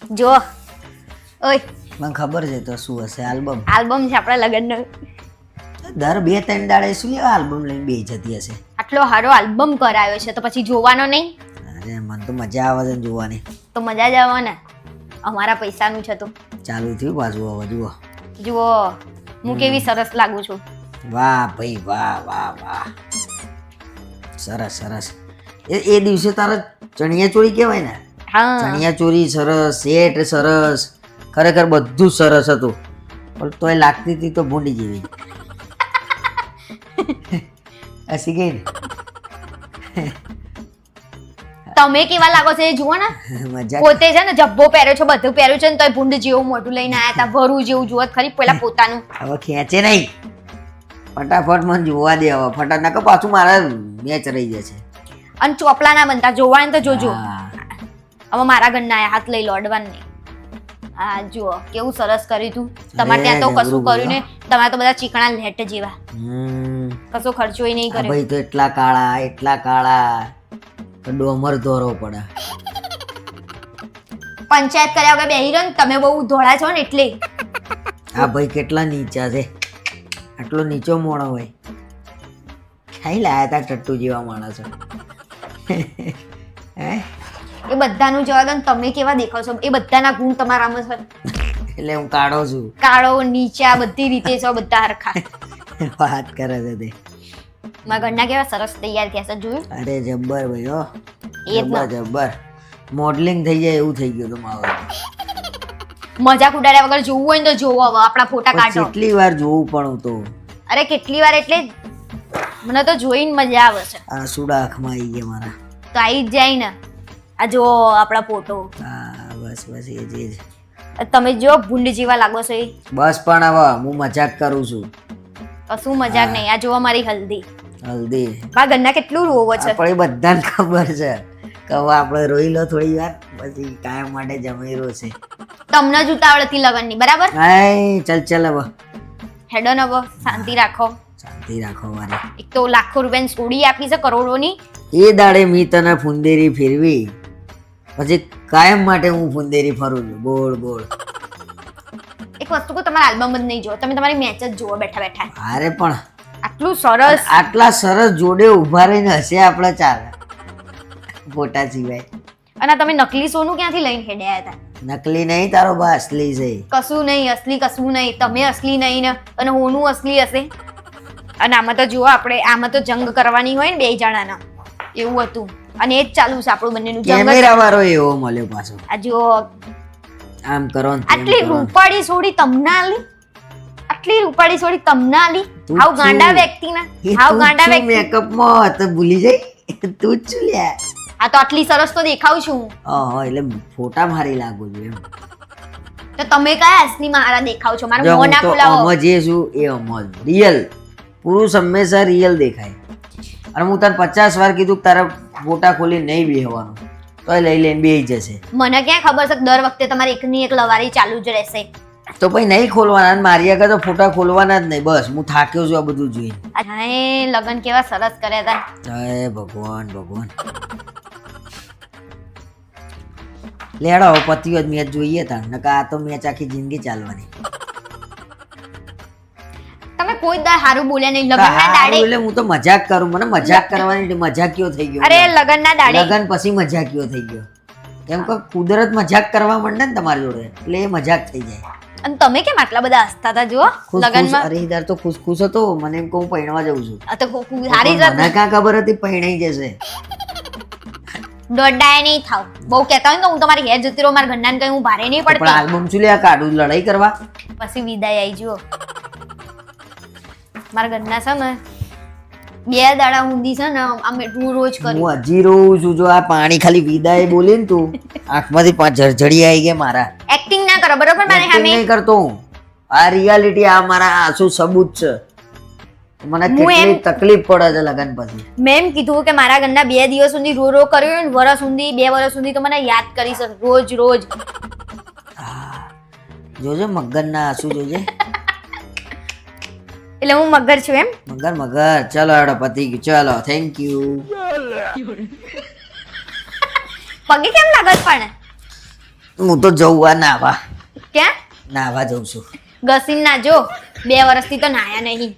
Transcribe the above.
જો ઓય મને ખબર છે તો શું હશે આલ્બમ છે આપણા લગ્નનો. દર 2-3 દાડે શું લેવા આલ્બમ લઈને બે જતી હશે. આટલો સારો આલ્બમ કરાયો છે તો પછી જોવાનો નહીં? અરે મને તો મજા આવે છે જોવાની. તો મજા જ આવે ને, અમારા પૈસાનું છે તો. ચાલુ થયું પાછું હવે જુઓ. જુઓ હું કેવી સરસ લાગુ છું. વાહ ભાઈ વાહ વાહ વાહ, સરસ સરસ. એ દિવસે તારા ચણિયા ચોળી કહેવાય ને? હા ચણિયા ચોળી સરસ, સેટ સરસ, ખરેખર બધું સરસ હતું, પણ તોય લાગતી હતી તો ભૂંડી જેવી. હસી ગઈ ને? તમે કેવા લાગો છો એ જુઓ ને. મજા. પોતે છે ને જબ્બો પહેર્યો છે, બધું પહેર્યું છે ને તોય ભૂંડ જેવું મોઢું લઈને આયા હતા. ભરું જેવું જુઓ ખરી પેલા પોતાનું. હવે ખેંચે નહીં, ફટાફટ મને જોવા દે હવે ફટાફટ, નકર પાછું મારા મેચ રહી જશે. અને ચોપલા ના બનતા, જોવાને તો જોજો. હા. હવે મારા ઘરના આયા, હાથ લઈ લો અડવાન નહીં. હા જુઓ કેવું સરસ કર્યું તું. તમારે ત્યાં તો કશું કર્યું ને, તમારે તો બધા ચીકણા લેટ જેવા, કશો ખર્ચો નહીં આ કર્યો. ભાઈ તો એટલા કાળા તો ડોમર દોરો પડે. પંચાયત કર્યા વગર બેહી રહ્યો ને, તમે બહુ ધોળા છો ને એટલે. આ ભાઈ કેટલા નીચા છે, આટલો નીચો મોણો હોય. ખાઈ લાયા તા ટટ્ટુ જેવા માણસો. હે એ બધાનું જવા દો ને, તમે કેવા દેખાવ છો એ બધાના ગુણ તમારામાં છે. એટલે હું કાઢો છું. કાળો નીચા બધી રીતે છો બધા હરખા. વાત કરે છે તે. મારા ઘરના કેવા સરસ તૈયાર થયા છે જોયું? અરે જબ્બર ભાઈ હો, એ જ ને. જબ્બર. મોડલિંગ થઈ જાય એવું થઈ ગયું હતું મારું. મજાક ઉડાડ્યા વગર જોવું હોય ને તો જોવો, હવે આપણા ફોટા કાઢો. કેટલી વાર જોવું પણ હું તો. અરે કેટલી વાર એટલે મને તો જોઈને મજા આવે છે. આ સુડા આંખમાં આવી ગયા મારા. તો આવી જ જાય ને. આ જો આપણા ફોટો. હા બસ બસ એ જ. તમે જો ભૂંડ જેવા લાગો છો એ. બસ પણ હવે હું મજાક કરું છું. કશું મજાક નહીં. આ જોવા મારી હલ્દી. હલ્દી મારા ઘરના કેટલું રોવો છે. આપણે બધાને ખબર છે કે હવે આપણે રોઈ લો થોડી વાર, પછી કાયમ માટે જમી છે. તમને જ ઉતાવળથી લગનની બરાબર. હાય ચલ ચલ હવે હેડો ને હવે શાંતિ રાખો. શાંતિ રાખો મારે. એક તો લાખો રૂપિયાની સોડી આપી છે કરોડોની. એ દાડે મી તને ફુંદેરી ફેરવી, પછી કાયમ માટે હું ફુંદેરી ફરું છું ગોળ ગોળ. એક વસ્તુ કો તમારા આલ્બમ જ નહીં જોવો, તમે તમારી મેચ જ જોવો બેઠા બેઠા. અરે પણ આટલું સરસ. આટલા સરસ જોડે ઉભા રહીને હશે આપણે ચાલે ફોટા સિવાય. અને તમે નકલી સોનું ક્યાંથી લઈને હેડ્યા હતા? નકલી નહીં, તારો બા અસલી છે. કશું નહીં અસલી, કશું નહીં. તમે અસલી નહીં ને અને હોનું અસલી હશે. અને આમાં તો જુઓ આપણે, આમાં તો જંગ કરવાની હોય ને બે જણાના, એવું હતું. અને એ જ ચાલુ છે આપણું બંનેનું જંગ. કેમેરા વાળો એવો મળ્યો પાછો. આ જુઓ આમ કરો ને તેમ આટલી કરો ને. રૂપાળી સોડી તમને આલી, આટલી રૂપાળી સોડી તમને આલી. તું હાવ જ ગાંડા છું. વ્યક્તિ ના, એ હાવ તું જ ગાંડા છું વ્યક્તિ. મેકઅપમાં તો ભૂલી જઈ. તું જ છું લ્યા. આ તો આટલી સરસ તો દેખાવ છું હું. ઓહો, એટલે ફોટા મારી લાગુ છું એમ. તો તમે કયા અસલી મારા દેખાવ છો? મારું જો મોં હું ના તો ખોલાવો. અમર જે છું એ અમર રિયલ. પુરુષ હંમેશા રિયલ દેખાય. અને હું તને 50 વાર કીધું કે તારા ફોટા ખોલી નહીં બેહવાનું, તો લઈ લઈને બેહી જશે. મને ક્યાં ખબર છે કે દર વખતે તમારે એકની એક લવારી ચાલુ જ રહેશે. તો પછી નહીં ખોલવાના, અને મારી આગળ તો ફોટા ખોલવાના જ નહીં. બસ હું થાક્યો છું આ બધું જોઈને. હાય લગન કેવા સરસ કર્યા હતા. હે ભગવાન ભગવાન. લેડો પતિઓ જ મેચ જોઈએ તા, નકા આ તો મેચ આખી જિંદગી ચાલવાની. તમે કોઈ દર હારું બોલ્યા નહીં લગનના દાડે. એટલે હું તો મજાક કરું, મને મજાક કરવાની મજાકીઓ થઈ ગયો. અરે લગનના દાડે લગન પછી મજાકીઓ થઈ ગયો. કેમ કે કુદરત મજાક કરવા માંડે ને તમારી જોડે, એટલે એ મજાક થઈ જાય. અને તમે કેમ આટલા બધા હસતા હતા જુઓ લગનમાં? અરે ઈધર તો ખુશ હતો. મને એમ કે હું પૈણવા જઉં છું. આ તો સારી જ મને ક્યાં ખબર હતી પૈણાઈ જશે. દોડાય નહીં થાવ. બહુ કહેતા હોય ને તો હું તમારી ઘેર જતી રહું, મારા ઘરનાને કઈ હું ભારે નહીં પણ પડતી. આલ્બમ શું લે કાઢું લડાઈ કરવા? પછી વિદાય આવી જુઓ. મારા ઘરના છે ને 2 દાડા ઊંધી છે ને આમ એટલું રોજ કર્યું. હું હજી રોઉં છું. જો આ પાણી ખાલી વિદાય બોલી ને તું, આંખમાંથી 5 ઝરઝડી આવી ગયા મારા. એક્ટિંગ ના કરો બરોબર મારે Acting સામે. નહીં કરતો હું. આ રિયાલિટી, આ મારા આંસુ સબૂત છે. મને કેટલી તકલીફ પડે છે લગન પછી. મેં એમ કીધું કે મારા ઘરના 2 દિવસ સુધી રો રો કર્યો ને વરસ સુધી 2 વર્ષ સુધી તો મને યાદ કરી છે રોજ રોજ. જોજે મગરના આંસુ જોજે. એટલે હું મગર છું એમ. મગર ચલો હેડો પતી ગયું. ચલો થેન્ક યુ. પગે કેમ લાગત પણ? હું તો જવું આ નાવા ક્યાં નાવા જઉં છું. ઘસીને ના જો 2 વર્ષથી તો નાયા નહીં